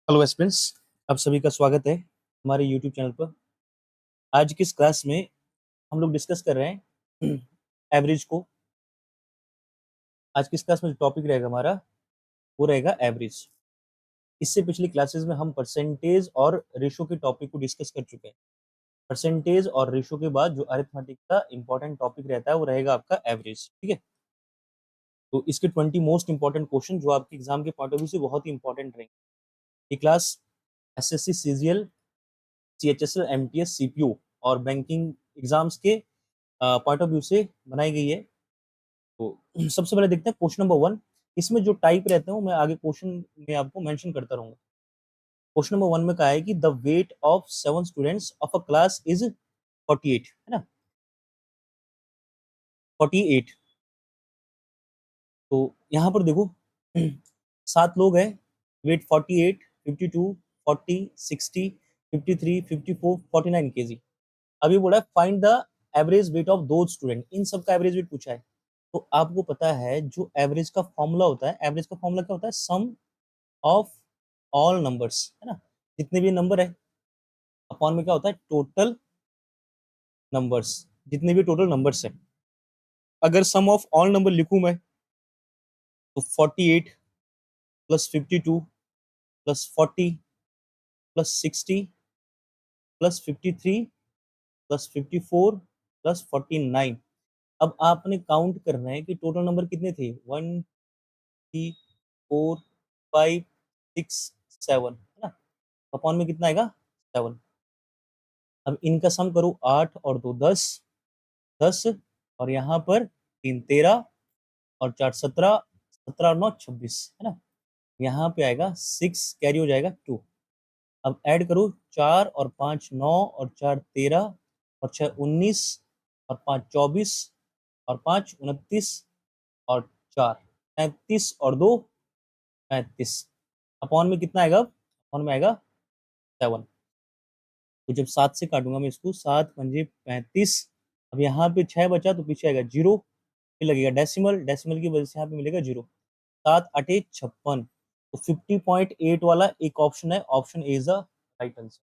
Hello aspirants, आप सभी का स्वागत है हमारे यूट्यूब चैनल पर। आज की इस क्लास में हम लोग डिस्कस कर रहे हैं एवरेज को। आज की इस क्लास में जो टॉपिक रहेगा हमारा वो रहेगा एवरेज। इससे पिछली क्लासेस में हम परसेंटेज और रेशो के टॉपिक को डिस्कस कर चुके हैं। परसेंटेज और रेशो के बाद जो अरिथमेटिक का इंपॉर्टेंट टॉपिक रहता है वो रहेगा आपका एवरेज। ठीक है, तो इसके 20 मोस्ट इंपॉर्टेंट क्वेश्चन जो आपके एग्जाम के पॉइंट ऑफ व्यू से बहुत ही इंपॉर्टेंट रहेंगे। ये class SSC, CGL, CHSL, MTS, CPO और बैंकिंग एग्जाम्स के पॉइंट ऑफ व्यू से बनाई गई है। तो सबसे पहले देखते हैं क्वेश्चन नंबर 1। इसमें जो टाइप रहते हैं वो मैं आगे क्वेश्चन में आपको मेंशन करता रहूंगा। क्वेश्चन नंबर 1 में कहा है कि the weight of 7 students of a class is 48, है ना, 48। तो यहाँ पर देखो 7 लोग हैं, वेट 48, 52, 40, 60, 53, 54, 49 केजी। अभी बोला है find the average weight of दो स्टूडेंट। इन सब का एवरेज वेट पूछा है। तो आपको पता है जो एवरेज का फॉर्मूला होता है, एवरेज का फॉर्मूला क्या होता है? सम ऑफ ऑल नंबर्स, है ना। जितने भी नंबर है अपॉन में क्या होता है? Total numbers. जितने भी टोटल नंबर्स है, अगर सम ऑफ ऑल नंबर लिखूं मैं तो 48 plus 52 plus 40 plus 60 plus 53 plus 54 plus 49। अब आपने काउंट करना है कि टोटल नंबर कितने थे। 1 3 4 5 6 7, है ना। अपॉन में कितना आएगा? 7। अब इनका सम करो, 8 और 2 10, 10 और यहाँ पर 3 13 और 4 17, 17 और 9 26, है ना। यहाँ पे आएगा 6, कैरी हो जाएगा 2। अब ऐड करो, 4 और 5 9 और 4 13 और 6 19 और 5 24 और 5 29 और 4 35 और 2 35। अपॉन में कितना आएगा? अपॉन में आएगा 7। तो जब 7 से काटूंगा मैं इसको, 7 पंजे 35। अब यहाँ पे 6 बचा तो पीछे आएगा 0, फिर लगेगा डेसिमल, डेसिमल की वजह से यहाँ पे मिलेगा 0। 7 8 56। तो 50.8 वाला एक ऑप्शन है, option A is the right answer.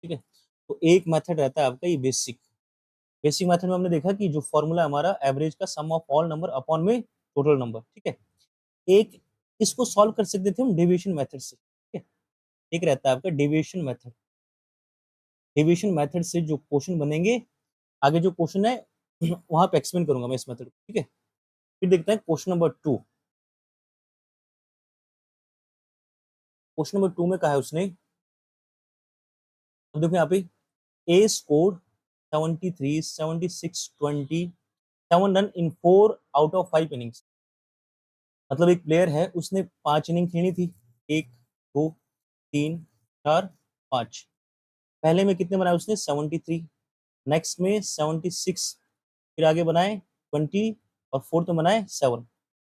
ठीक है, तो एक मेथड रहता है आपका ये बेसिक। बेसिक मेथड में हमने देखा कि जो फॉर्मूला हमारा एवरेज का सम ऑफ ऑल नंबर अपॉन में टोटल नंबर। ठीक है, एक इसको सॉल्व कर सकते थे हम डेविएशन मेथड से। ठीक है, एक रहता है आपका डेविएशन मेथड। डेविएशन मेथड से जो क्वेश्चन बनेंगे, आगे जो क्वेश्चन है वहां पे एक्सप्लेन करूंगा मैं इस मेथड को। ठीक है, फिर देखते हैं क्वेश्चन नंबर 2। क्वेश्चन नंबर 2 में कहा है उसने, अब देखो यहाँ पे a score 73 76 20 7 run in 4 out of 5 innings. मतलब एक प्लेयर है, उसने 5 इनिंग खेली थी, 1 2 3 4 5। पहले में कितने बनाए उसने? 73। नेक्स्ट में 76, फिर आगे बनाए 20 और फोर्थ में बनाए 7।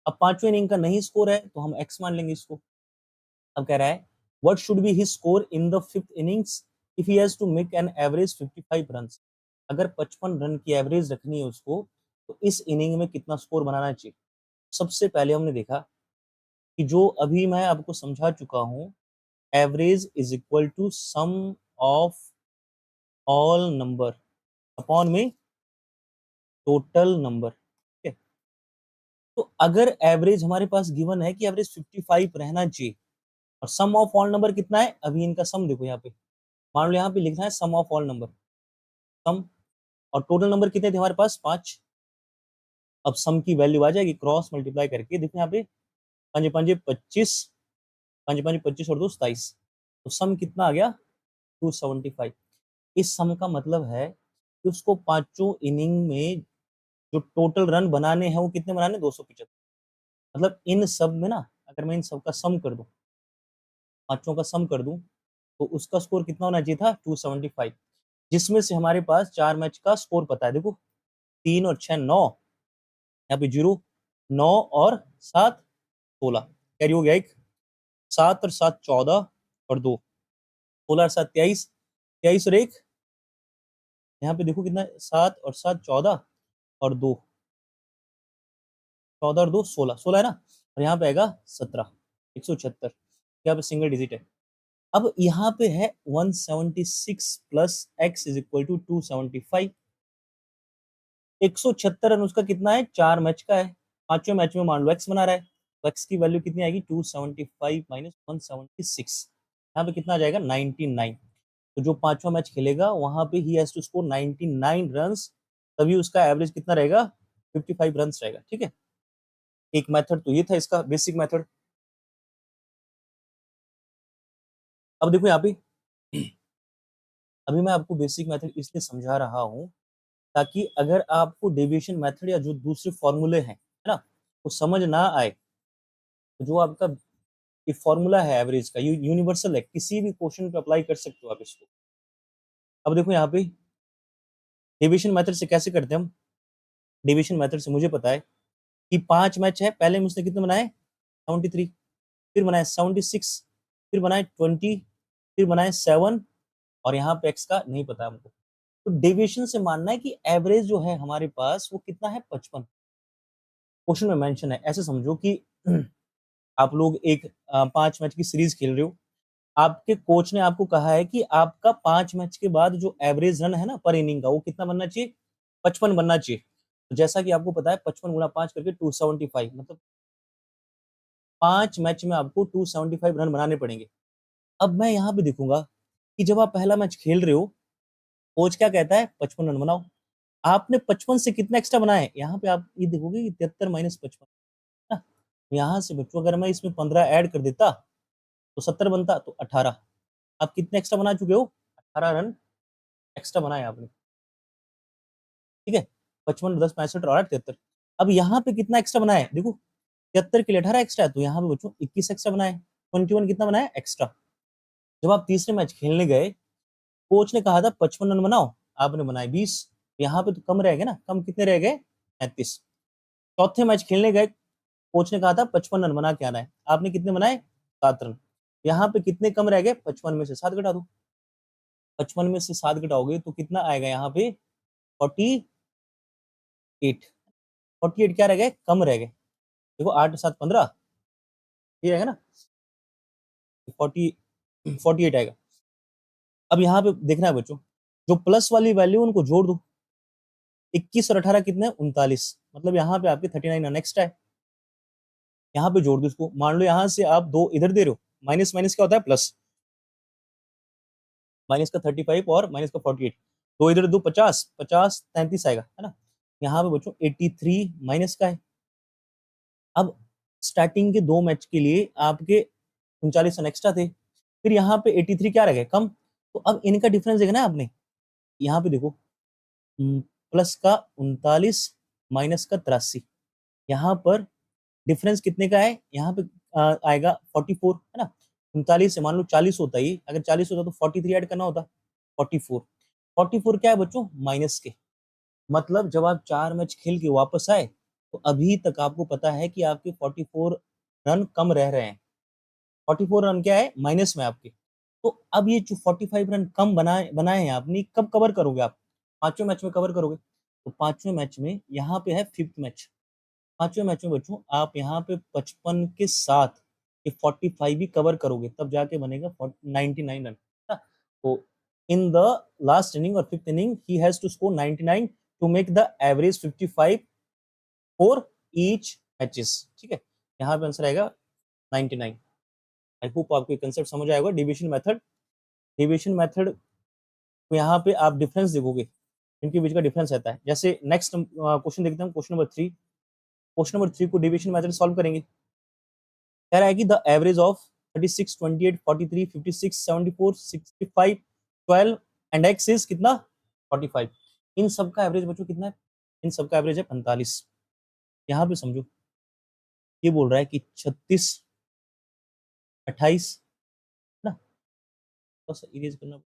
अब पांचवें इनिंग का नहीं स्कोर है तो हम एक्स मान लेंगे इसको। अब कह रहा है what should be his score in the fifth innings if he has to make an average 55 runs. अगर 55 रन की एवरेज रखनी है उसको तो इस इनिंग में कितना स्कोर बनाना चाहिए। सबसे पहले हमने देखा कि जो अभी मैं आपको समझा चुका हूं, average is equal to sum of all number upon में टोटल नंबर। ठीक है, तो अगर एवरेज हमारे पास गिवन है कि एवरेज 55 रहना चाहिए और सम ऑफ ऑल नंबर कितना है, अभी इनका सम देखो यहाँ पे। मान लो यहाँ पे लिखना है सम ऑफ ऑल नंबर, सम, और टोटल नंबर कितने थे हमारे पास? 5। अब सम की वैल्यू आ जाएगी क्रॉस मल्टीप्लाई करके। देखो यहाँ पे पंजे पंजे 25, पंजे पंजे 25 और 2 27। तो सम कितना आ गया? 275। इस सम का मतलब है कि उसको पांचों इनिंग में जो टोटल रन बनाने हैं वो कितने बनाने? 275। मतलब इन सब में ना, अगर मैं इन सब का सम कर दूं, पांचों का सम कर दूं, तो उसका स्कोर कितना होना चाहिए था? 275। जिसमें से हमारे पास 4 मैच का स्कोर पता है। देखो 3 और 6 9, यहाँ पे 0, 9 और 7 16, कैरी हो गया एक, 7 और 7 14 और 2, 16 और 7 23, 23 और 1, यहाँ पे देखो कितना, 7 और 7 14 और 2, 14 और 2 16, 16 है ना। और यहाँ पे आएगा 17, 176। यहाँ पे सिंगल डिजिट है। अब यहाँ पे है 176 plus x is equal to 275। 176 run उसका कितना है, 4 मैच का है। पांचवें मैच में मान लो x बना रहा है, तो x की वैल्यू कितनी आएगी, 275 माइनस 176, यहाँ पे कितना आ जाएगा, 99। तो जो पांचवा मैच खेलेगा वहां पे he has to score 99 runs, तभी उसका एवरेज कितना रहेगा, 55 रन्स रहेगा। ठीक है, एक मेथड तो ये था इसका बेसिक मेथड। अब देखो यहाँ पे अभी मैं आपको बेसिक मेथड इसलिए समझा रहा हूँ ताकि अगर आपको डेविएशन मेथड या जो दूसरे फॉर्मूले हैं, है ना, वो समझ ना आए, तो जो आपका ये फॉर्मूला है एवरेज का, ये यूनिवर्सल है, किसी भी क्वेश्चन पे अप्लाई कर सकते हो आप इसको। अब देखो यहाँ पे डेविएशन मेथड से कैसे करते हैं हम। डेविएशन मेथड से मुझे पता है कि 5 मैच है, पहले में उसने कितने बनाए, 73, फिर बनाए 76, फिर बनाए 20, फिर बनाए 7, और यहाँ पे एक्स का नहीं पता हमको। तो डेविएशन से मानना है कि एवरेज जो है हमारे पास वो कितना है, 55। क्वेश्चन में मेंशन है, ऐसे समझो कि आप लोग एक 5 मैच की सीरीज खेल रहे हो, आपके कोच ने आपको कहा है कि आपका 5 मैच के बाद जो एवरेज रन है ना पर इनिंग का, वो कितना बनना चाहिए, 55 बनना चाहिए। तो जैसा कि आपको पता है 55 गुणा 5 करके 275, मतलब 5 मैच में आपको 275 रन बनाने पड़ेंगे। अब मैं यहाँ पे देखूंगा कि जब आप पहला मैच खेल रहे हो, कोच क्या कहता है, 55 रन बनाओ। आपने 55 से कितना एक्स्ट्रा बनाए, यहाँ पे आप ये देखोगे कि 73 माइनस 55 ना, यहाँ से बच्चों अगर मैं इसमें 15 ऐड कर देता तो 70 बनता, तो 18। आप कितने एक्स्ट्रा बना चुके हो, 18 रन एक्स्ट्रा बनाए आपने। ठीक है, 55 10 65 और 8 73। अब यहाँ पे कितना एक्स्ट्रा बनाया है, देखो 73 के लिए 18 एक्स्ट्रा है, तो यहाँ पे बच्चों 21 एक्स्ट्रा बनाए, 21 कितना बनाया एक्स्ट्रा। जब आप तीसरे मैच खेलने गए, कोच ने कहा था 55 रन बनाओ, आपने बनाए 20, यहाँ पे तो कम रह गए ना, कम कितने रह गए, 35। चौथे मैच खेलने गए, कोच ने कहा था 55 रन बना के आना है, आपने कितने बनाए, 7 रन। यहाँ पे कितने कम रह गए, 55 में से 7 घटा दो, 55 में से 7 घटाओगे तो कितना आएगा यहाँ पे, 48। 48 क्या रह गए, कम रह गए। देखो 8 7 15, ये रहेगा ना, 40 48 आएगा। अब यहाँ पे देखना है बच्चों, जो प्लस वाली वैल्यू उनको जोड़ दो, 21 और 18 कितने, 39, मतलब यहाँ पे आपके 39 नेक्स्ट है, यहाँ पे जोड़ दो इसको। मान लो यहाँ से आप दो इधर दे रहे हो, माइनस माइनस क्या होता है, प्लस, माइनस का 35 और माइनस का 48, दो इधर दो, 50 50 33 आएगा, है ना। यहाँ पे बच्चों 83 माइनस का है। अब स्टार्टिंग के 2 मैच के लिए आपके 39 रन एक्स्ट्रा थे, फिर यहाँ पे 83 क्या रह गए, कम। तो अब इनका डिफरेंस देखना है आपने, यहाँ पे देखो, प्लस का 39 माइनस का 83, यहाँ पर डिफरेंस कितने का है, यहाँ पे आएगा 44, है ना। 39 से मान लो 40 होता ही, अगर 40 होता तो 43 ऐड करना होता, 44। 44 क्या है बच्चों, माइनस के, मतलब जब आप 4 मैच खेल के वापस आए, तो अभी तक आपको पता है कि आपके 44 रन कम रह रहे हैं। 44 रन क्या है, माइनस में आपके। तो अब ये जो 45 रन कम बनाए बनाए हैं आपने, कब कवर करोगे आप, पांचवें मैच में कवर करोगे। तो पांचवें मैच में यहाँ पे है फिफ्थ मैच, पांचवें मैच में बच्चों आप यहाँ पे 55 के साथ ये 45 भी कवर करोगे, तब जाके बनेगा 99 रन। तो इन द लास्ट इनिंग और fifth inning he has to score 99 to make the average 55 for each matches. ठीक है, यहाँ पे आंसर आएगा 99। आई होप आपको ये कंसेप्ट समझ आएगा। डिविजन मेथड, डिविजन मेथड को यहाँ पे आप डिफरेंस देखोगे, इनके बीच का डिफरेंस रहता है। जैसे नेक्स्ट क्वेश्चन देखते हैं, क्वेश्चन नंबर 3। क्वेश्चन नंबर 3 को डिविजन मेथड सॉल्व करेंगे। कह रहा है कि the average of 36 28 43 56 74 65 12 and x is कितना, 45। इन सब का एवरेज बच्चों कितना है, इन सब का एवरेज है 45। यहाँ पे समझो, ये बोल रहा है कि 36 28, ना, थोड़ा सा इरेज करना,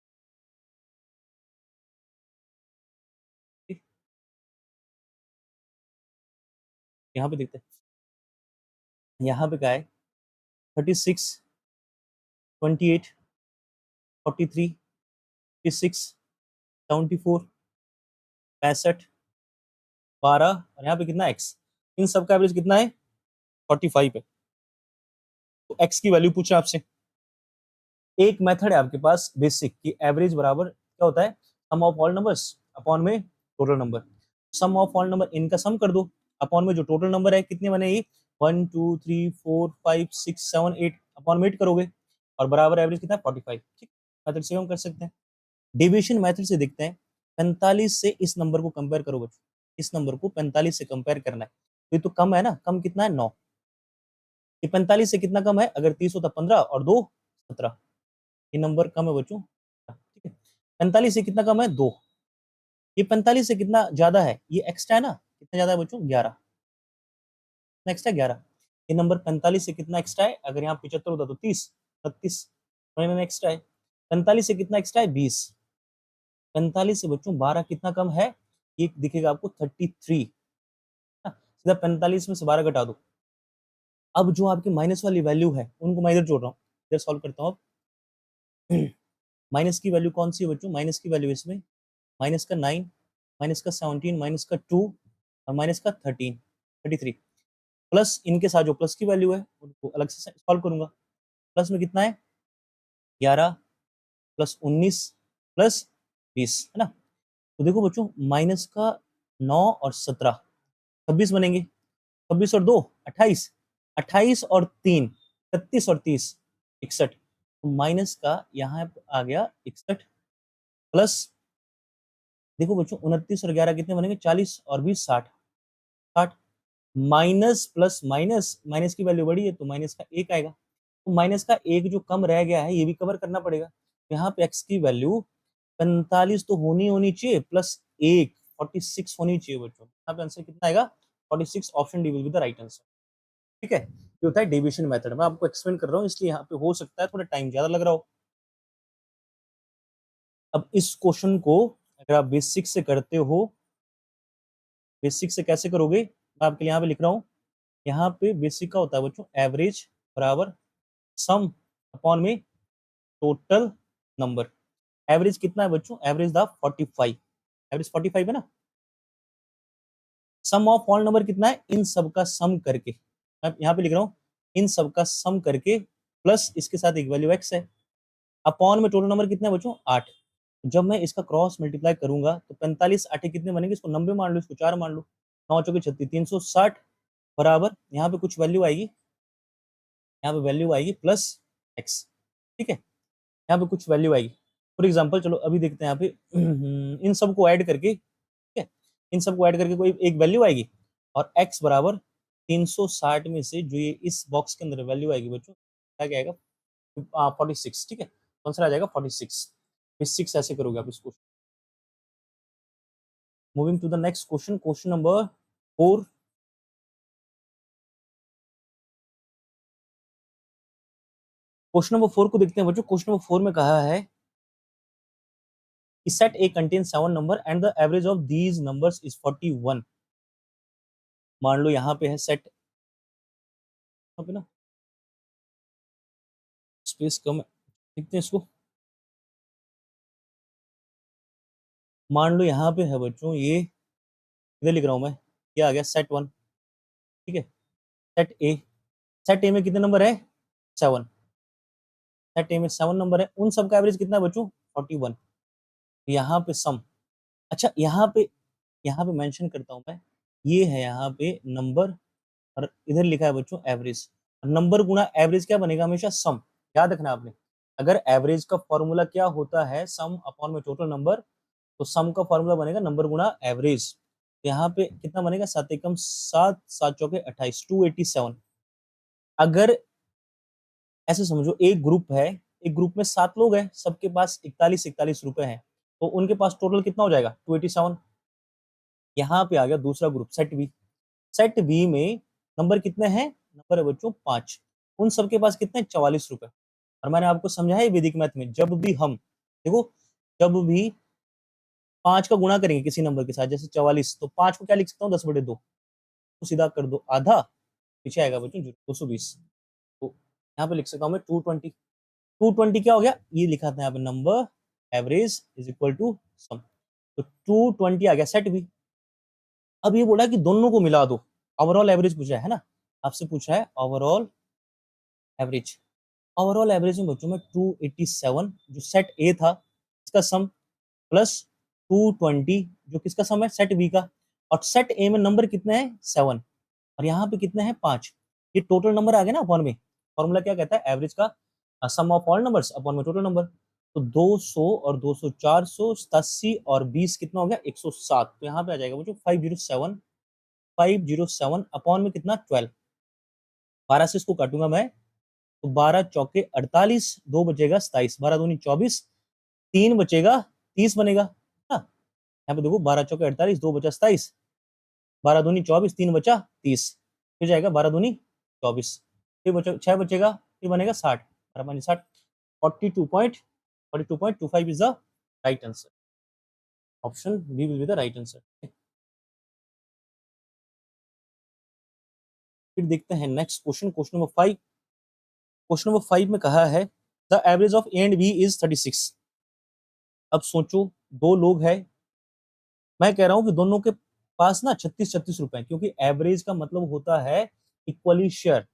यहाँ पे देखते हैं। यहाँ पे क्या है, 36 28 43 56 74 65 12, और यहाँ पे कितना एक्स, इन सब का एवरेज कितना है, 45 है। तो एक्स की वैल्यू पूछा आपसे, एक मेथड है आपके पास बेसिक कि एवरेज बराबर क्या होता है, sum of all numbers upon में total number. Sum of all number, इनका सम कर दो अपॉन में जो टोटल नंबर है, कितने बने ये 1 2 3 4 5 6 7 8, अपॉन में 8 करोगे और बराबर एवरेज कितना है 45। ठीक, मेथड से हम कर सकते हैं। डिविजन मेथड से देखते हैं, 45 से इस नंबर को कंपेयर करो बच्चों, इस नंबर को 45 से कंपेयर करना है, तो ये तो कम है ना, कम कितना है 9, ये 45 से कितना कम है, अगर 30 होता 15 और 2 17, ये नंबर कम है बच्चों। ठीक है, 45 से कितना कम है 2, ये 45 से कितना ज्यादा है, ये एक्स्ट्रा है ना, कितना ज्यादा है बच्चों 11, एक्स्ट्रा 11, ये नंबर 45 से कितना एक्स्ट्रा है, अगर यहाँ 75 होता तो 30 32 एक्स्ट्रा है, 45 से कितना एक्स्ट्रा है 20, 45 से बच्चों 12 कितना कम है, ये दिखेगा आपको 33, सीधा 45 में से 12 घटा दो। अब जो आपकी माइनस वाली वैल्यू है उनको मैं इधर जोड़ रहा हूँ, इधर सॉल्व करता हूँ अब। माइनस की वैल्यू कौन सी है बच्चों, माइनस की वैल्यू इसमें माइनस का 9, माइनस का 17, माइनस का 2 और माइनस का 13 33, प्लस इनके साथ जो प्लस की वैल्यू है उनको अलग से सॉल्व करूंगा। प्लस में कितना है 11 प्लस 19 प्लस 20 है ना, तो देखो बच्चों माइनस का 9 और 17 26 बनेंगे, 26 और 2 28, 28 और 3 36 और 30 61, तो माइनस का यहाँ आ गया 61, प्लस देखो बच्चों 29 और 11 कितने बनेंगे 40 और 20 60, 60 माइनस प्लस माइनस, माइनस की वैल्यू बड़ी है तो माइनस का 1 आएगा, तो माइनस का 1 जो कम रह गया है ये भी कवर करना पड़ेगा। यहाँ पे x की वैल्यू 45 तो होनी चाहिए प्लस 1 46 होनी चाहिए बच्चों, यहाँ पे आंसर कितना आएगा 46, option D will be the right answer. ठीक है, ये होता है डिविजन मेथड, मैं आपको एक्सप्लेन कर रहा हूँ इसलिए यहाँ पे हो सकता है थोड़ा टाइम ज्यादा लग रहा हो। अब इस क्वेश्चन को अगर आप बेसिक से करते हो, बेसिक से कैसे करोगे मैं आपके लिए यहाँ पे लिख रहा हूँ, यहाँ पे बेसिक का होता है बच्चों एवरेज बराबर सम अपॉन में टोटल नंबर। एवरेज कितना है बच्चों, एवरेज था 45, एवरेज 45 है ना, सम ऑफ ऑल नंबर कितना है, इन सब का सम करके, मैं यहाँ पे लिख रहा हूँ इन सब का सम करके प्लस इसके साथ एक वैल्यू x है, अपॉन में टोटल नंबर कितना है बच्चों 8। जब मैं इसका क्रॉस मल्टीप्लाई करूंगा तो 45 8 कितने बनेंगे, इसको 90 मान लो, इसको 4 मान लो, 9 चौके 36 360 बराबर यहाँ पे कुछ वैल्यू आएगी, यहाँ पे वैल्यू आएगी प्लस एक्स। ठीक है, यहाँ पे कुछ वैल्यू आएगी, फॉर एग्जाम्पल चलो अभी देखते हैं यहाँ पे इन सबको ऐड करके, ठीक है, इन सबको ऐड करके कोई एक वैल्यू आएगी और x बराबर 360 में से जो ये इस बॉक्स के अंदर वैल्यू आएगी बच्चों क्या आएगा 46। ठीक है, आंसर आ जाएगा 46, 6 ऐसे करोगे आप इसको। Moving to the next question, question number 4। Question number 4 को देखते हैं बच्चों। क्वेश्चन नंबर 4 में कहा है set A contain 7 number and the average of these numbers is 41। मान लो यहाँ पे है सेट, यहाँ पे ना स्पेस कम है, देखते हैं इसको। मान लो यहाँ पे है बच्चों ये, इधर लिख रहा हूँ मैं, ये आ गया सेट 1। ठीक है, सेट ए, सेट ए में कितने नंबर है 7, सेट ए में 7 नंबर है, उन सब का एवरेज कितना है बच्चों 41। यहाँ पे सम, अच्छा यहाँ पे मेंशन करता हूँ मैं, ये है यहाँ पे नंबर और इधर लिखा है बच्चों एवरेज, नंबर गुणा एवरेज क्या बनेगा हमेशा सम, याद रखना आपने। अगर एवरेज का फॉर्मूला क्या होता है सम अपॉन में टोटल नंबर, तो सम का फॉर्मूला बनेगा नंबर गुणा एवरेज। यहाँ पे कितना बनेगा 7 एकम 7 7 चौके 28 287। अगर ऐसे समझो एक ग्रुप है, एक ग्रुप में 7 लोग हैं, सबके पास 41 41 रुपए हैं, तो उनके पास टोटल कितना हो जाएगा 287। यहाँ पे आ गया दूसरा group set B, set B में नंबर कितने हैं, नंबर है बच्चों 5, उन सबके पास कितने 44 रुपए। और मैंने आपको समझाया वैदिक मैथ में जब भी हम देखो, जब भी 5 का गुणा करेंगे किसी नंबर के साथ जैसे 44, तो 5 को क्या लिख सकता हूँ 10/2, तो सीधा कर दो आधा, पीछे आएगा बच्चों 220, तो यहाँ पे लिख सकता हूँ मैं 220। 220 क्या हो गया, ये लिखा था यहाँ पे number average is equal to sum, तो 220 आ गया सेट बी। अब ये बोला कि दोनों को मिला दो, ओवरऑल एवरेज पूछा है ना, आपसे पूछा है ओवरऑल एवरेज, ओवरऑल एवरेज में बच्चों में 287 जो सेट ए था इसका सम प्लस 220 जो किसका सम है सेट बी का, और सेट ए में नंबर कितने हैं 7 और यहाँ पे कितने हैं 5, ये टोटल नंबर आ गया ना अपॉन में। फॉर्मूला क्या कहता है एवरेज का सम ऑफ ऑल नंबर्स अपॉन में टोटल नंबर। तो 200 और 200 400 87 और 20 कितना हो गया 107, तो यहाँ पे आ जाएगा वो जो 507 507 अपॉन में कितना 12, 12 से इसको काटूंगा मैं तो 12 चौके 48, 2 बचेगा 27, 12 दूनी 24, 3 बचेगा 30 बनेगा ना। यहाँ पे देखो 12 चौके 48, 2 बचा 27, 12 दूनी 24, 3 बचा 30, फिर जाएगा 12 दूनी 24, फिर बचा 6 बचेगा, फिर बनेगा 60, 12 पानी 60, 42.25 is the right answer. Option B will be the right answer. फिर देखते हैं next question, question number 5। Question number 5 में कहा है the average of A and B is 36। अब सोचो दो लोग हैं, मैं कह रहा हूं कि दोनों के पास ना 36 रुपए, क्योंकि एवरेज का मतलब होता है इक्वली शेयर।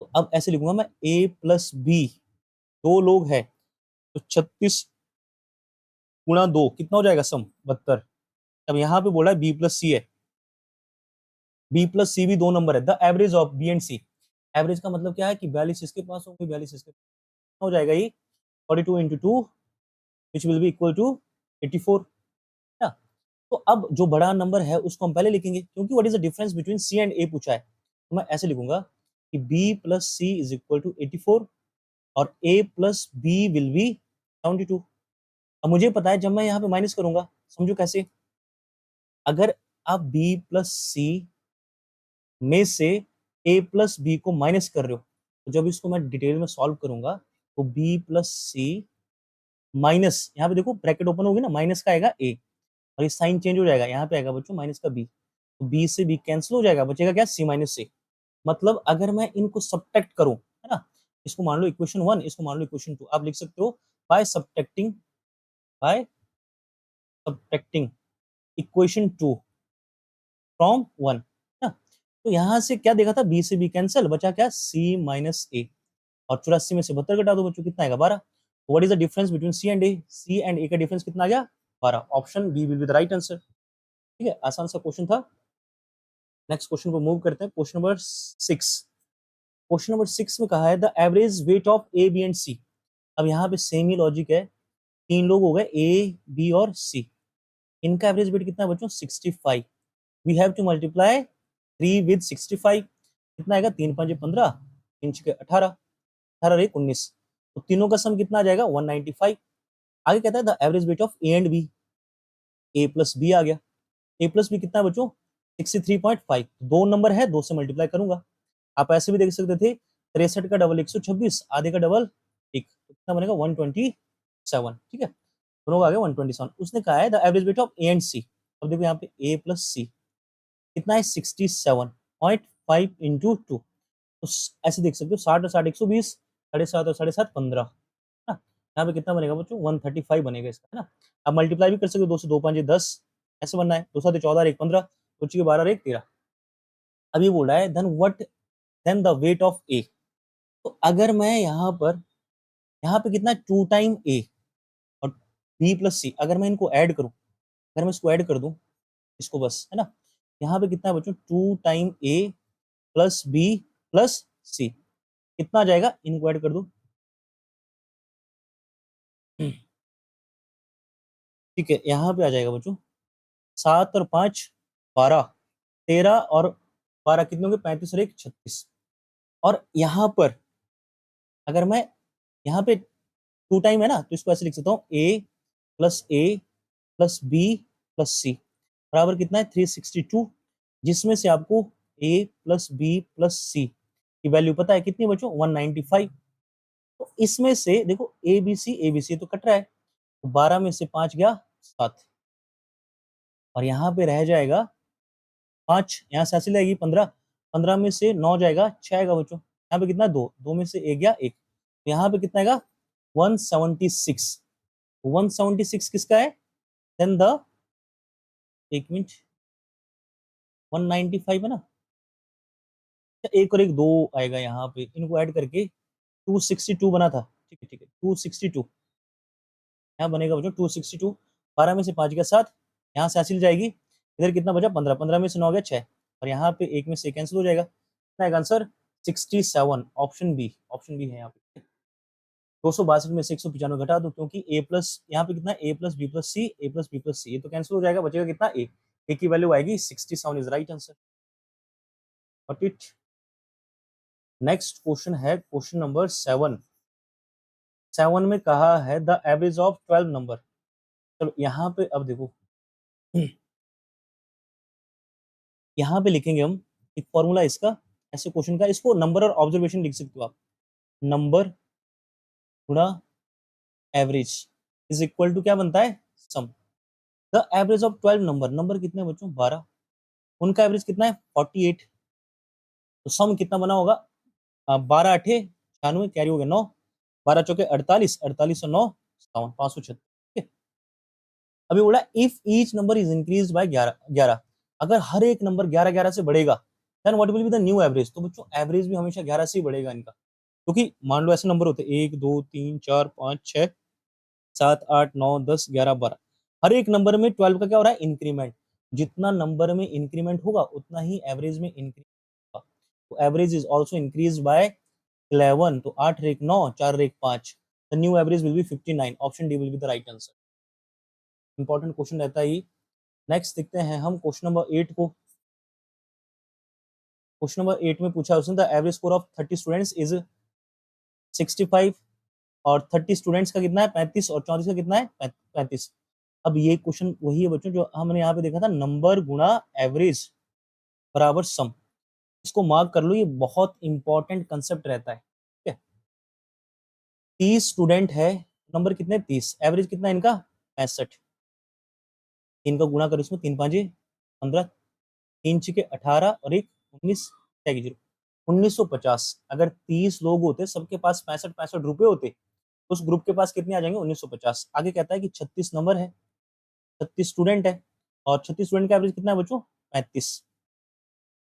तो अब ऐसे लिखूंगा मैं ए प्लस बी, दो लोग हैं तो 36 गुणा 2 कितना हो जाएगा सम 72। अब यहाँ पे बोला है बी प्लस सी है, बी प्लस सी भी दो नंबर है, the average of B and C. Average का मतलब क्या है कि 42 इसके पास होंगे 42 इसके पास हो जाएगा ये 42 into 2 which will be equal to 84 ना। तो अब जो बड़ा नंबर है उसको हम पहले लिखेंगे, क्योंकि what is the difference between C and A पूछा है, तो मैं ऐसे लिखूंगा कि B plus C is equal to 84 और A plus B will be 72। अब मुझे पता है जब मैं यहाँ पे माइनस करूंगा, समझो कैसे, अगर आप बी प्लस सी में से ए प्लस बी को माइनस कर रहे हो, तो जब इसको मैं डिटेल में सॉल्व करूंगा तो बी प्लस सी माइनस, यहाँ पे देखो ब्रैकेट ओपन होगी ना, माइनस का आएगा ए और ये साइन चेंज हो जाएगा, यहाँ पे आएगा बच्चों माइनस का बी, तो बी से बी कैंसिल हो जाएगा, बचेगा क्या सी माइनस सी। मतलब अगर मैं इनको सब्ट्रैक्ट करूं, है ना, इसको मान लो इक्वेशन 1, इसको मान लो इक्वेशन 2, आप लिख सकते हो by subtracting, by subtracting equation 2 from 1 ना। तो यहां से क्या देखा था बी से बी कैंसिल, बचा क्या सी माइनस ए, और 84 में से 72 घटा दो बच्चों कितना आएगा 12। What is the difference between C and A, C and A का डिफरेंस कितना आ गया 12। Option B will be the right answer. ठीक है, आसान सा क्वेश्चन था। नेक्स्ट क्वेश्चन को मूव करते हैं, क्वेश्चन नंबर 6। क्वेश्चन नंबर 6 में कहा है the average weight of A B and C. अब यहाँ पे सेम ही लॉजिक है, तीन लोग हो गए ए बी और सी, इनका एवरेज वेट कितना है बच्चों 65। We have to multiply 3 with 65, कितना आएगा 3 5 15, 3 6 18, 18 1 19, तो तीनों का सम कितना आ जाएगा 195। आगे कहता है the average weight of A and B, A plus B आ गया, ए प्लस बी कितना है बच्चों 63.5, दो नंबर है, दो से मल्टीप्लाई करूंगा। आप ऐसे भी देख सकते थे 63 का डबल 126, आधे का डबल एक, तो कितना बनेगा 127। ठीक है, दोनों का आ गया 127। उसने कहा है the average weight of A and C. अब देखो यहाँ पे ए प्लस सी कितना है 67.5 इंटू 2, तो ऐसे देख सकते हो 60 और 60 120, 7.5 और 7.5 15 ना। यहाँ पे कितना बनेगा बच्चों 135 बनेगा इसका, है ना। अब मल्टीप्लाई भी कर सकते हो, 2 से 2 5 10, ऐसे बनना है, 2 7 14 1 15, 2 6 12 1 13। अब ये बोल रहा है देन द वेट ऑफ ए। तो अगर मैं यहाँ पे कितना 2 टाइम ए और बी प्लस सी, अगर मैं इनको ऐड करूं, अगर मैं इसको ऐड कर दूं इसको बस, है ना, यहाँ पे कितना है बच्चों 2 टाइम ए प्लस बी प्लस सी, कितना आ जाएगा इनको ऐड कर दो। ठीक है, यहाँ पे आ जाएगा बच्चों 7 और 5 12, 13 और 12 कितने होंगे 35 और 1 36। और यहाँ पर अगर मैं यहाँ पे 2 टाइम है ना, तो इसको ऐसे लिख सकता हूँ ए प्लस बी प्लस सी बराबर कितना है 362, जिसमें से आपको ए प्लस बी प्लस सी की वैल्यू पता है कितनी बच्चों 195। तो इसमें से देखो ए बी सी तो कट रहा है, तो 12 में से 5 गया 7, और यहाँ पे रह जाएगा 5, यहाँ से ऐसे लगेगी 15, 15 में से 9 जाएगा 6 आएगा बच्चों, यहाँ पे कितना 2, 2 में से 1 गया 1, तो यहाँ पे कितना आएगा 176। 176 किसका है, देन द, एक मिनट, 195 है ना, एक और एक दो आएगा यहाँ पे, इनको ऐड करके 262 बना था, ठीक है, ठीक है, 262 यहाँ बनेगा बच्चों 262, 12 में से 5 गया 7, यहाँ से हासिल जाएगी, इधर कितना बचा 15, 15 में से 9 गया 6, और यहाँ पे 1 में से कैंसिल हो जाएगा, कितना है आंसर 67, ऑप्शन बी है यहाँ पे। 262 में से 195 घटा दो, क्योंकि a प्लस यहाँ पे कितना a plus B plus C, a plus B plus C, ये तो कैंसिल हो जाएगा, बचेगा कितना a की वैल्यू आएगी 67 is right answer. Got it? Next question है क्वेश्चन नंबर 7 में कहा है द एवरेज ऑफ 12 नंबर। चलो यहाँ पे अब देखो, यहाँ पे लिखेंगे हम एक फॉर्मूला इसका, ऐसे क्वेश्चन का, इसको नंबर और ऑब्जर्वेशन लिख सकते हो आप, नंबर गुणा एवरेज इज इक्वल टू क्या बनता है sum. The average of 12 number, number कितने बच्चों 12, उनका एवरेज कितना है 48, तो सम कितना बना होगा 12 8 96, कैरी हो गया 9, 12 चौके 48, 48 और 9 57, 536। अभी बोला if each number is increase by 11 11, अगर हर एक नंबर 11 11 से बढ़ेगा then what will be the new average. तो बच्चों एवरेज भी हमेशा 11 से ही बढ़ेगा इनका, क्योंकि मान लो ऐसे नंबर होते 1 2 3 4 5 6 7 8 9 10 11 12, हर एक नंबर में 12 का क्या हो रहा है इंक्रीमेंट, जितना नंबर में इंक्रीमेंट होगा उतना ही एवरेज में इंक्रीमेंट होगा, तो average is also increase by 11, तो 8 रेक 9 4 रेक 5, the new average will be 59, option D will be the right answer. Important question रहता है ये। नेक्स्ट देखते हैं हम क्वेश्चन नंबर 8 को। क्वेश्चन नंबर 8 में पूछा उसने the average score of 30 students is 65, और 30 स्टूडेंट्स का कितना है 35, और 34 का कितना है 35। अब ये क्वेश्चन वही है बच्चों जो हमने यहाँ पे देखा था, नंबर गुणा एवरेज बराबर सम, इसको मार्क कर लो, ये बहुत इंपॉर्टेंट कंसेप्ट रहता है, ठीक है। 30 स्टूडेंट है, नंबर कितने 30, एवरेज कितना है इनका 65, इनका गुणा करो इसमें 3 5 15, 3 6 18 और 1 19, 1950। अगर 30 लोग होते सबके पास 65 65 रुपए होते, उस ग्रुप के पास कितने आ जाएंगे 1950। आगे कहता है कि 36 नंबर है, 36 स्टूडेंट है, और 36 स्टूडेंट का एवरेज कितना है बच्चों 35।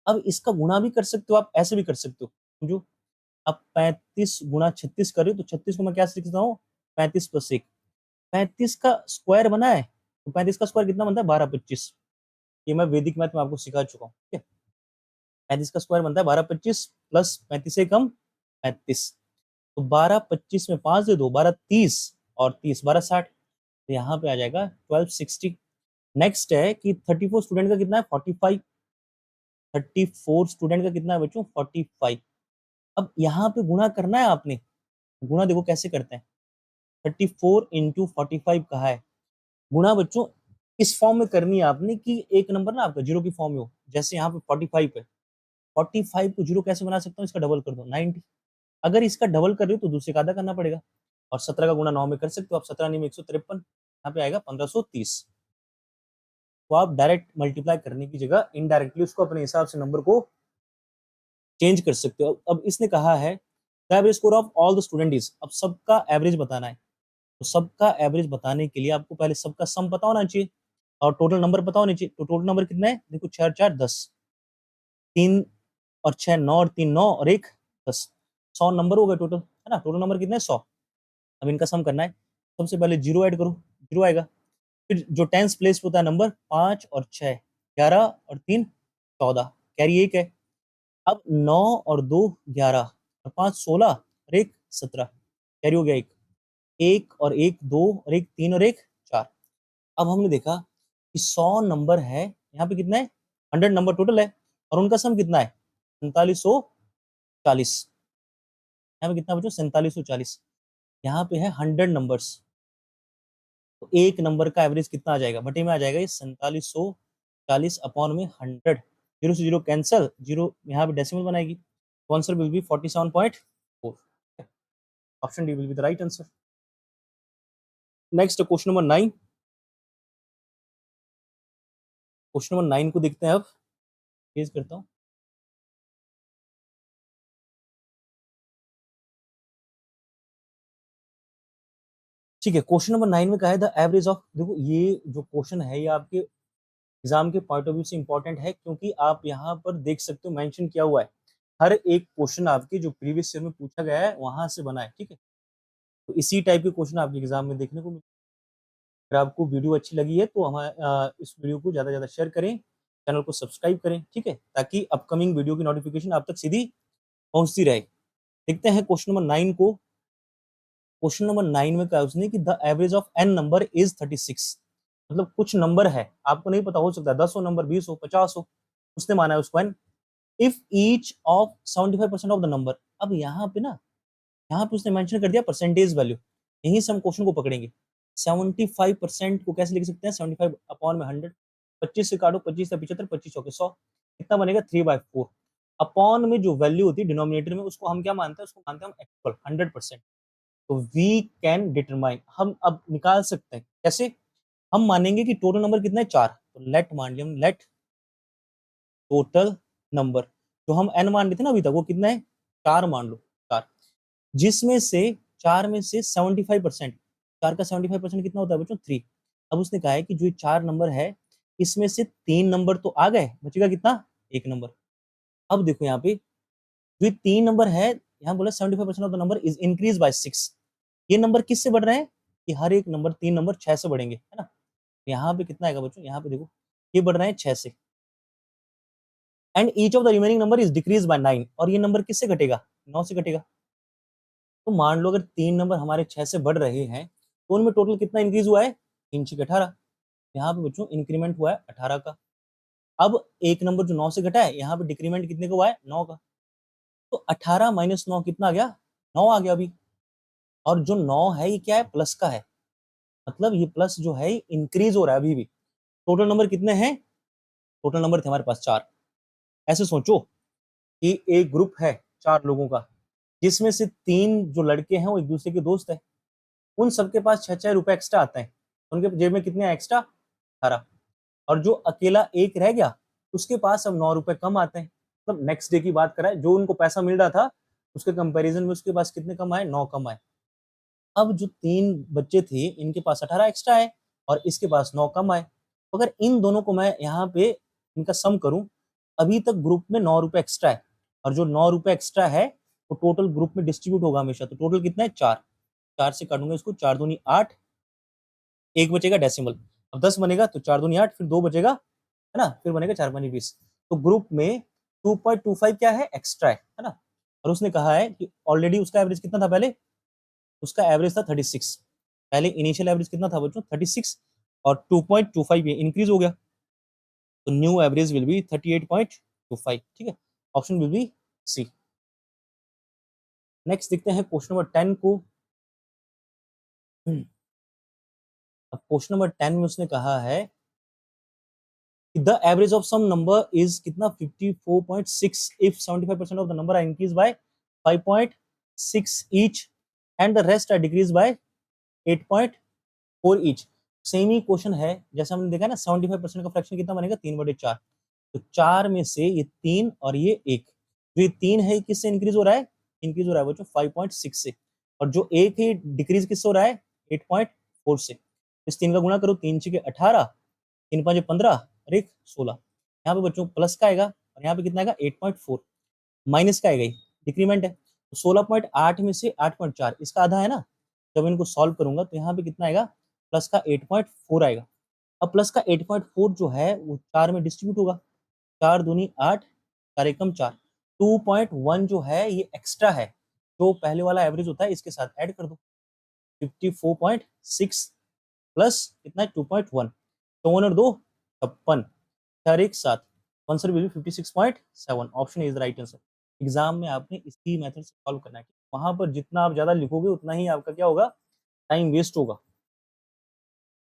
अब इसका गुणा भी कर सकते हो आप, ऐसे भी कर सकते हो, समझो अब 35 गुणा 36 करें तो 36 को मैं क्या लिख सकता हूँ 35 प्लस 1, 35 का स्क्वायर बना है, तो 35 का स्क्वायर कितना बनता है 12 25, ये मैं वैदिक मैथ में आपको सिखा चुका हूँ, ठीक है। 35 का स्क्वायर बनता है 12 25 प्लस 35 से कम 35, तो 12 25 में 5 दे दो 12 30, और 30 12 60, तो यहाँ पे आ जाएगा 1260। नेक्स्ट है कि 34 स्टूडेंट का कितना है 45, 34 स्टूडेंट का कितना है बच्चों 45। अब यहाँ पे गुणा करना है आपने, गुणा देखो कैसे करते हैं, 34 इंटू 45 कहा है, गुणा बच्चों इस फॉर्म में करनी है आपने कि एक नंबर ना आपका जीरो की फॉर्म में हो, जैसे यहाँ पे 45 है, 45 को जीरो कैसे बना सकता हूँ, इसका डबल कर दो 90, अगर इसका डबल कर रहे हो तो दूसरे का आधा करना पड़ेगा, और 17 का गुणा 9 में कर सकते हो आप, 17 नहीं में 153, यहाँ पे आएगा 1530। तो आप डायरेक्ट मल्टीप्लाई करने की जगह इनडायरेक्टली उसको अपने हिसाब से नंबर को चेंज कर सकते हो। अब इसने कहा है the average score of all the student is, अब सबका एवरेज बताना है, तो सबका एवरेज बताने के लिए आपको पहले सबका सम पता होना चाहिए और टोटल नंबर पता होने चाहिए। तो टोटल नंबर कितना है देखो 4 4 10, 3 और 6 9 और 3 9 और 1 10, 100 नंबर हो गए टोटल, है ना, टोटल नंबर कितने 100। अब इनका सम करना है, सबसे पहले जीरो ऐड करो, जीरो आएगा, फिर जो टेंस प्लेस पे होता है नंबर 5 और 6 11 और 3 14, कैरी 1 है। अब 9 और 2 11 और 5 16 और 1 17, कैरी हो गया 1, 1 और 1 2 और 1 3 और 1 4। अब हमने देखा कि 100 नंबर है, यहाँ पे कितना है 100 नंबर टोटल है, और उनका सम कितना है 4740, यहाँ पे कितना बच्चों 4740, यहाँ पे है 100 नंबर्स, तो एक नंबर का एवरेज कितना आ जाएगा बटे में आ जाएगा ये 4740 अपॉन में 100, जीरो से जीरो कैंसल, जीरो यहाँ पे डेसिमल बनाएगी, तो answer will be 47.4, option D will be the right answer. Next question number 9, question number 9 को देखते हैं, अब पेज करता हूँ। ठीक है, क्वेश्चन नंबर 9 में कहा है द एवरेज ऑफ, देखो ये जो क्वेश्चन है ये आपके एग्जाम के पॉइंट ऑफ व्यू से इंपॉर्टेंट है, क्योंकि आप यहाँ पर देख सकते हो मेंशन किया हुआ है हर एक क्वेश्चन आपके जो प्रीवियस ईयर में पूछा गया है वहां से बना है, ठीक है। तो इसी टाइप के क्वेश्चन आपके एग्जाम में देखने को मिले। अगर आपको वीडियो अच्छी लगी है तो हमारे इस वीडियो को ज़्यादा से ज़्यादा शेयर करें, चैनल को सब्सक्राइब करें, ठीक है, ताकि अपकमिंग वीडियो की नोटिफिकेशन आप तक सीधी पहुंचती रहे। देखते हैं क्वेश्चन नंबर 9 को। क्वेश्चन नंबर 9 में कहा उसने कि the average of N number is 36। मतलब कुछ नंबर है, आपको नहीं पता, हो सकता है 10 हो नंबर, 20 हो, 50 हो, उसने माना है उसको N. If each of 75% of the number. अब यहाँ पे ना, यहाँ पे उसने मेंशन कर दिया परसेंटेज वैल्यू, यहीं से हम क्वेश्चन को पकड़ेंगे। 75% को कैसे लिख सकते हैं, 75 अपॉन में 100, 25 से काटो, 25 से 75, 25 चौके 100, कितना बनेगा 3/4। अपॉन में जो वैल्यू होती है डिनोमिनेटर में, उसको हम क्या मानते हैं, उसको मानते हैं हम एक्चुअल 100%। तो वी कैन डिटरमाइन, हम अब निकाल सकते हैं कैसे। हम मानेंगे कि टोटल नंबर कितना है 4, तो लेट मान लिया, लेट टोटल नंबर जो हम एन मान रहे थे ना अभी तक, वो कितना है 4 मान लो, 4, जिसमें से 4 में से 75%, 4 का 75% कितना होता है बच्चों 3। अब उसने कहा है कि जो 4 नंबर है इसमें से 3 नंबर तो आ गए, बचेगा कितना, 1 नंबर। अब देखो यहाँ पे जो 3 नंबर है, यहाँ बोला 75% of the number is increase by 6। ये नंबर किससे बढ़ रहे हैं, कि हर एक नंबर 3 नंबर 6 से बढ़ेंगे, है ना। यहाँ पे कितना आएगा बच्चों, यहाँ पे देखो ये बढ़ रहे हैं 6 से। And each of the remaining number is decrease by 9, और ये नंबर किससे घटेगा, 9 से घटेगा। तो मान लो अगर 3 नंबर हमारे 6 से बढ़ रहे हैं, तो उनमें टोटल कितना इंक्रीज हुआ है, 3 6 18। यहाँ पे बच्चों इंक्रीमेंट हुआ है 18 का। अब एक नंबर जो 9 से घटा है, यहाँ पे डिक्रीमेंट कितने का हुआ है, 9 का। तो 18 माइनस 9 कितना आ गया, 9 आ गया अभी। और जो 9 है ये क्या है, प्लस का है, मतलब ये प्लस जो है इंक्रीज हो रहा है अभी भी। टोटल नंबर कितने हैं, टोटल नंबर थे हमारे पास 4। ऐसे सोचो कि एक ग्रुप है 4 लोगों का, जिसमें से 3 जो लड़के हैं वो एक दूसरे के दोस्त है। उन सबके पास 6 6 रुपए एक्स्ट्रा आते हैं, उनके जेब में कितने एक्स्ट्रा, 18। और जो अकेला एक रह गया, उसके पास अब 9 रुपए कम आते हैं। मतलब नेक्स्ट डे की बात कराए, जो उनको पैसा मिल रहा था उसके कंपैरिजन में उसके पास कितने कम आए, 9 कम आए। अब जो 3 बच्चे थे इनके पास 18 एक्स्ट्रा है, और इसके पास 9 कम आए। अगर इन दोनों को मैं यहाँ पे इनका सम करूं, अभी तक ग्रुप में 9 रुपए एक्स्ट्रा है, और जो 9 रुपए एक्स्ट्रा है वो टोटल ग्रुप में डिस्ट्रीब्यूट होगा हमेशा। तो टोटल कितना है 4, 4 से काटूंगा इसको, 4 दूनी 8, एक बचेगा डेसिमल। अब 10 बनेगा तो 4 दूनी 8, फिर 2 बचेगा, है ना, फिर बनेगा 4 पानी 20। तो ग्रुप में 2.25 क्या है, एक्स्ट्रा है ना। और उसने कहा है कि ऑलरेडी उसका एवरेज कितना था पहले, उसका एवरेज था 36। पहले इनिशियल एवरेज कितना था बच्चों 36, और 2.25 ये इंक्रीज हो गया, तो न्यू एवरेज विल बी 38.25, ठीक है। Option will be C. Next देखते हैं क्वेश्चन नंबर 10 को। अब क्वेश्चन नंबर 10 में उसने कहा है the average of some number is कितना 54.6 if 75% of the number are increase by 5.6 each and the rest are decrease by 8.4 each. Same ही क्वेश्चन है जैसा हमने देखा ना, 75% का फ्रैक्शन कितना बनेगा, 3/4। तो 4 में से ये 3 और ये 1, जो ये 3 है ये किससे इंक्रीज हो रहा है, इंक्रीज हो रहा है बच्चों 5.6 से। और जो 1 है डिक्रीज किससे हो रहा है, 8.4 से। इस 3 का गुणा करो, 3 6 18, 3 5 15 और 1 16। यहाँ पे बच्चों प्लस का आएगा, और यहाँ पे कितना आएगा 8.4, माइनस का आएगा, डिक्रीमेंट है। तो 16.8 में से 8.4 इसका आधा है ना। जब इनको सॉल्व करूंगा तो यहाँ पे कितना आएगा, प्लस का 8.4 आएगा। अब प्लस का 8.4 जो है वो 4 में डिस्ट्रीब्यूट होगा, 4 दूनी 8, 4 एकम 4। 2.1 जो है ये एक्स्ट्रा है, जो पहले वाला एवरेज होता है इसके साथ ऐड कर दो। 54.6 प्लस कितना है 2.1, 54 और 2 56, 4 1 7, answer will be 56.7। Option is the right answer. Exam में आपने इसी मेथड से सॉल्व करना है, वहां पर जितना आप ज्यादा लिखोगे उतना ही आपका क्या होगा, टाइम वेस्ट होगा।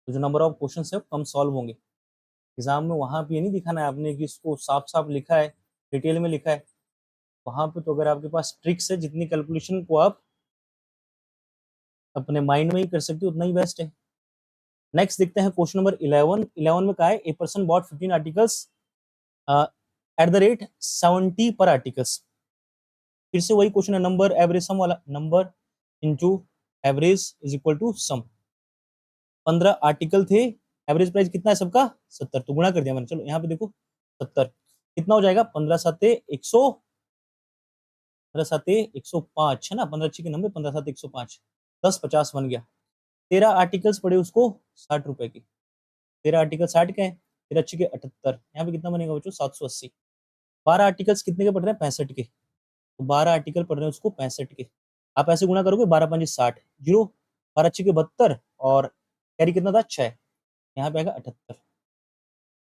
तो जो नंबर ऑफ क्वेश्चन है कम सॉल्व होंगे। एग्जाम में वहां पे ये नहीं दिखाना है आपने कि इसको साफ साफ लिखा है, डिटेल में लिखा है। वहां पे तो अगर आपके पास ट्रिक्स है, जितनी कैलकुलेशन को आप अपने माइंड में ही कर सकते हो उतना ही बेस्ट है। नेक्स्ट देखते हैं क्वेश्चन नंबर 11। 11 में कहा है a person bought 15 articles at the rate 70 per articles. फिर से वही क्वेश्चन है, नंबर एवरेज सम वाला, number into average is equal to sum. 15 article थे, एवरेज प्राइस कितना है सबका 70, तो गुणा कर दिया मैंने। चलो यहाँ पे देखो 70 कितना हो जाएगा, 15 7 100, 15 7 105 है ना, 15 अच्छी के 90, 15 7 105, 10 50 बन गया। 13 आर्टिकल्स पड़े उसको 60 रुपए की, 13 आर्टिकल 60 के हैं, 13 अच्छी के 78, यहाँ पे कितना बनेगा बच्चों 780। 12 आर्टिकल्स कितने के पड़ रहे हैं 65 के, तो 12 आर्टिकल पड़ रहे हैं उसको 65 के। आप ऐसे गुणा करोगे 12 5 60, जीरो, 12 अच्छी के 72 और कैरी कितना था 6, यहाँ पे आएगा 78।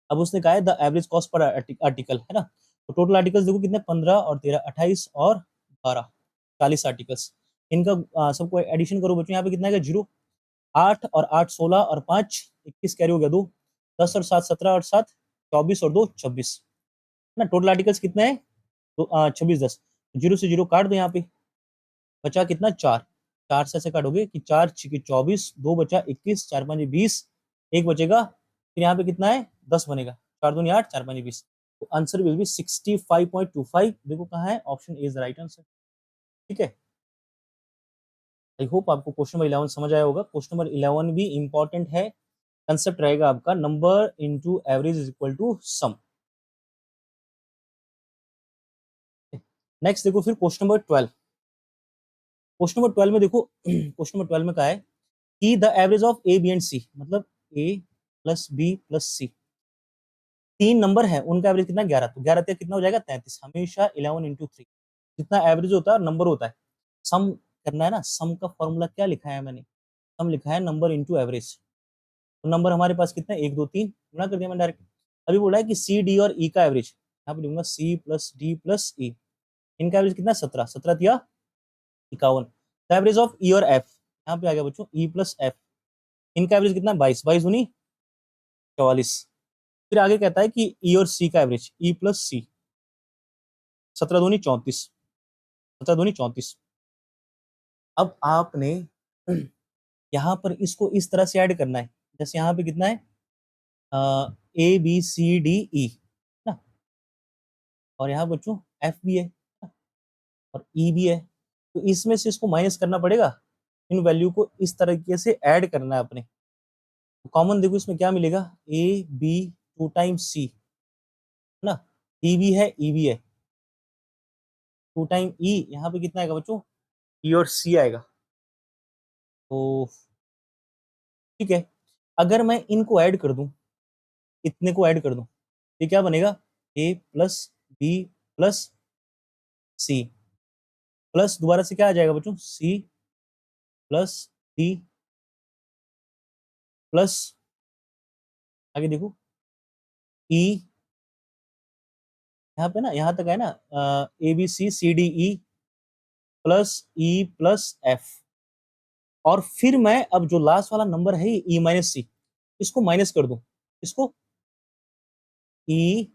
अब उसने कहा है the average cost per article है ना, तो टोटल आर्टिकल्स देखो कितने 15 और 13 28 और 12 40 आर्टिकल्स, इनका सबको एडिशन करो बच्चों, यहाँ पे कितना आएगा जीरो, 8 और 8 16 और 5 21 कैरी हो गया 2, 10 और 7 17 और 7 24 और 2 26 है ना। टोटल आर्टिकल्स कितने हैं तो 26 10, जीरो से जीरो काट दो, यहाँ पे बचा कितना 4, 4 से ऐसे काटोगे कि 4 छिके 24, 2 बचा 21, 4 5 20, एक बचेगा, फिर यहाँ पे कितना है 10 बनेगा, 4 दूनी 8, 4 5 20, तो आंसर विल बी 65.25। देखो कहाँ है, option A is the right answer. ठीक है, आई होप आपको क्वेश्चन नंबर 11 समझ आया होगा। क्वेश्चन नंबर 11 भी इंपॉर्टेंट है, कंसेप्ट रहेगा आपका number into average is equal to sum. Next देखो फिर क्वेश्चन नंबर 12। क्वेश्चन नंबर 12 में देखो क्वेश्चन नंबर 12 में कहा है कि the average of A B and C, मतलब A plus B plus C, तीन नंबर है, उनका एवरेज कितना 11, तो 11 कितना हो जाएगा 33, हमेशा 11 इंटू 3, जितना एवरेज होता है नंबर होता है, सम करना है ना। सम का फॉर्मूला क्या लिखा है मैंने, सम लिखा है नंबर इंटू एवरेज, तो नंबर हमारे पास कितना 1 2 3 गुणा कर दिया मैंने डायरेक्ट। अभी बोला है कि सी डी और ई का एवरेज, यहाँ पे लिखूंगा सी प्लस डी प्लस ई, इनका एवरेज कितना 17, 17 दिया 51, द एवरेज ऑफ ई और एफ, यहाँ पे आ गया बच्चों ई प्लस एफ, इनका एवरेज कितना 22, 22 दूनी 44, फिर आगे कहता है कि ई और सी का एवरेज ई प्लस सी, 17 दूनी 34, 17 दूनी 34। अब आपने यहाँ पर इसको इस तरह से ऐड करना है, जैसे यहाँ पे कितना है ए बी सी डी ई ना, और यहाँ बच्चों एफ भी है और ई भी है, तो इसमें से इसको माइनस करना पड़ेगा, इन वैल्यू को इस तरीके से ऐड करना है अपने। कॉमन देखो इसमें क्या मिलेगा, ए बी 2 टाइम्स सी है ना, ई भी है ई भी है, 2 टाइम ई, यहाँ पे कितना आएगा बच्चों ई और सी आएगा। तो ठीक है, अगर मैं इनको ऐड कर दूं, इतने को ऐड कर दूं, ये क्या बनेगा ए plus B plus C, plus दोबारा से क्या आ जाएगा बच्चों सी प्लस डी प्लस, आगे देखो ई, यहाँ पे ना यहाँ तक है ना A B C C D E plus E plus F, और फिर मैं अब जो लास्ट वाला नंबर है ई माइनस सी, इसको माइनस कर दूं, इसको ई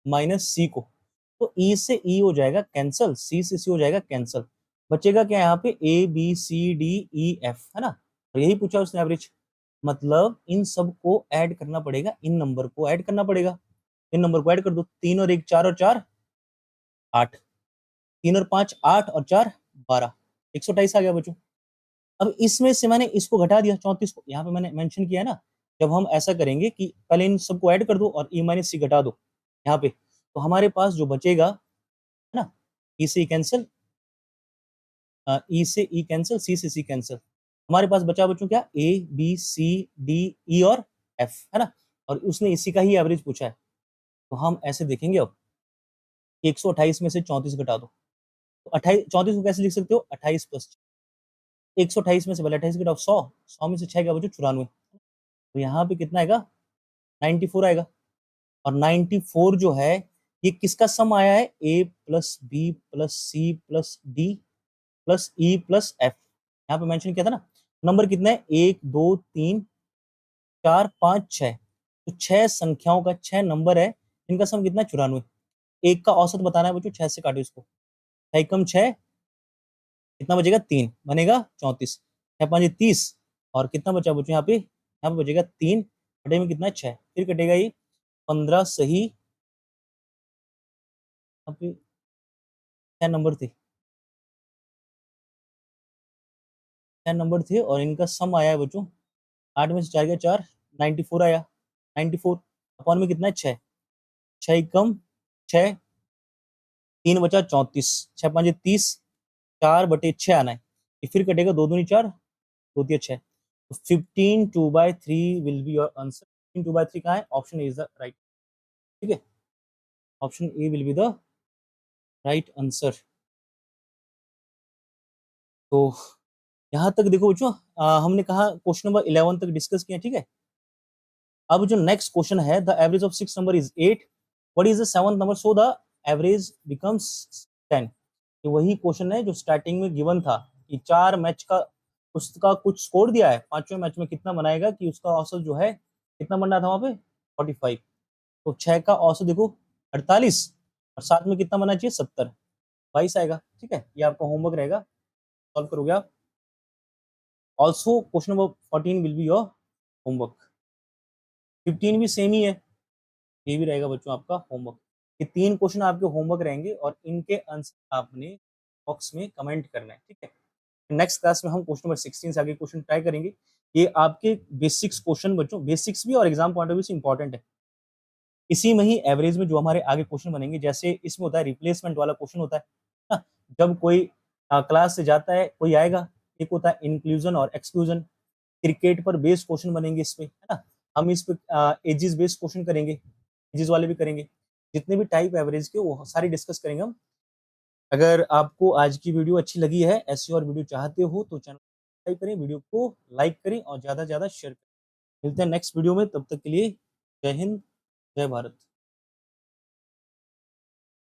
माइनस सी को, तो ई से ई हो जाएगा कैंसल, सी से सी हो जाएगा कैंसल, बचेगा क्या यहाँ पे A B C D E F है ना, और यही पूछा उसने एवरेज, मतलब इन सब को ऐड करना पड़ेगा, इन नंबर को ऐड करना पड़ेगा, इन नंबर को ऐड कर दो, 3 और 1 4 और 4 8, 3 और 5 8 और 4 12, 128 आ गया बच्चों। अब इसमें से मैंने इसको घटा दिया 34 को, यहाँ पे मैंने मेंशन किया है ना, जब हम ऐसा करेंगे कि पहले इन सबको ऐड कर दो और ई माइनस सी घटा दो यहाँ पे, तो हमारे पास जो बचेगा है ना, ई से ई कैंसिल, ई से ई कैंसिल, सी से सी कैंसिल, हमारे पास बचा बच्चों क्या ए बी सी डी ई और एफ है ना, और उसने इसी का ही एवरेज पूछा है, तो हम ऐसे देखेंगे अब 128 में से 34 घटा दो, तो 28 34 को कैसे लिख सकते हो 28 प्लस 128 में से पहले 28 घटाओ 100, 100 में से 6 का बच्चों 94, तो यहाँ पे कितना आएगा 94 आएगा, और 94 जो है ये किसका सम आया है A plus B plus C plus D plus E plus F, यहाँ पे मेंशन किया था ना, नंबर कितने हैं 1 2 3 4 5 6, तो 6 संख्याओं का 6 नंबर है, इनका सम कितना है 94, एक का औसत बताना है बच्चों, 6 से काटो इसको, 6 कम 6 कितना बचेगा 3 बनेगा 34, 6 5 30, और कितना बचा बच्चों यहाँ पे बचेगा 3 बटे में कितना है 6, फिर कटेगा ये 15 सही, यहाँ पे 6 नंबर थे, 6 नंबर थे और इनका सम आया है बच्चों 8 में से 4 गया 4, 94 आया, 94 अपॉन में कितना है 6, 6 कम 6, 3 बचा 34, 6 5 30, 4/6 आना है, ये फिर कटेगा 2 दूनी 4, 2 तिया 6, तो 15 2/3 विल बी योर आंसर। 15 2/3 कहाँ है? Option A is the right, ठीक है, option A will be the right answer. तो यहाँ तक देखो बच्चों, हमने कहा क्वेश्चन नंबर 11 तक डिस्कस किया, ठीक है। अब जो नेक्स्ट क्वेश्चन है, the average of 6 number is 8, what is the 7th number, so the average becomes 10। ये वही क्वेश्चन है जो स्टार्टिंग में गिवन था कि 4 मैच का उसका कुछ स्कोर दिया है, 5वें मैच में कितना बनाएगा कि उसका औसत जो है कितना बन रहा था वहां पे 45, तो 6 का औसत देखो 48 और 7 में कितना बनना चाहिए 70, 22 आएगा, ठीक है। ये आपका होमवर्क रहेगा, सॉल्व करोगे आप। Also question number 14 will be your homework, 15 भी सेम ही है, ये भी रहेगा बच्चों आपका होमवर्क। ये 3 क्वेश्चन आपके होमवर्क रहेंगे और इनके आंसर आपने बॉक्स में कमेंट करना है, ठीक है। नेक्स्ट क्लास में हम क्वेश्चन नंबर 16 से आगे क्वेश्चन ट्राई करेंगे। ये आपके बेसिक्स क्वेश्चन बच्चों, बेसिक्स भी और एग्जाम पॉइंट ऑफ व्यू से इंपॉर्टेंट है। इसी में ही एवरेज में जो हमारे आगे क्वेश्चन बनेंगे, जैसे इसमें होता है रिप्लेसमेंट वाला क्वेश्चन होता है ना, जब कोई क्लास से जाता है कोई आएगा, एक होता है इंक्लूजन और एक्सक्लूजन, क्रिकेट पर बेस्ड क्वेश्चन बनेंगे इसमें, है ना। हम इस पे एजिस बेस्ड क्वेश्चन करेंगे, एजिस वाले भी करेंगे, जितने भी टाइप एवरेज के वो सारी डिस्कस करेंगे हम। अगर आपको आज की वीडियो अच्छी लगी है, ऐसी और वीडियो चाहते हो तो चैनल सब्सक्राइब करें, वीडियो को लाइक करें और ज़्यादा से ज़्यादा शेयर करें। मिलते हैं नेक्स्ट वीडियो में, तब तक के लिए जय हिंद, जय भारत।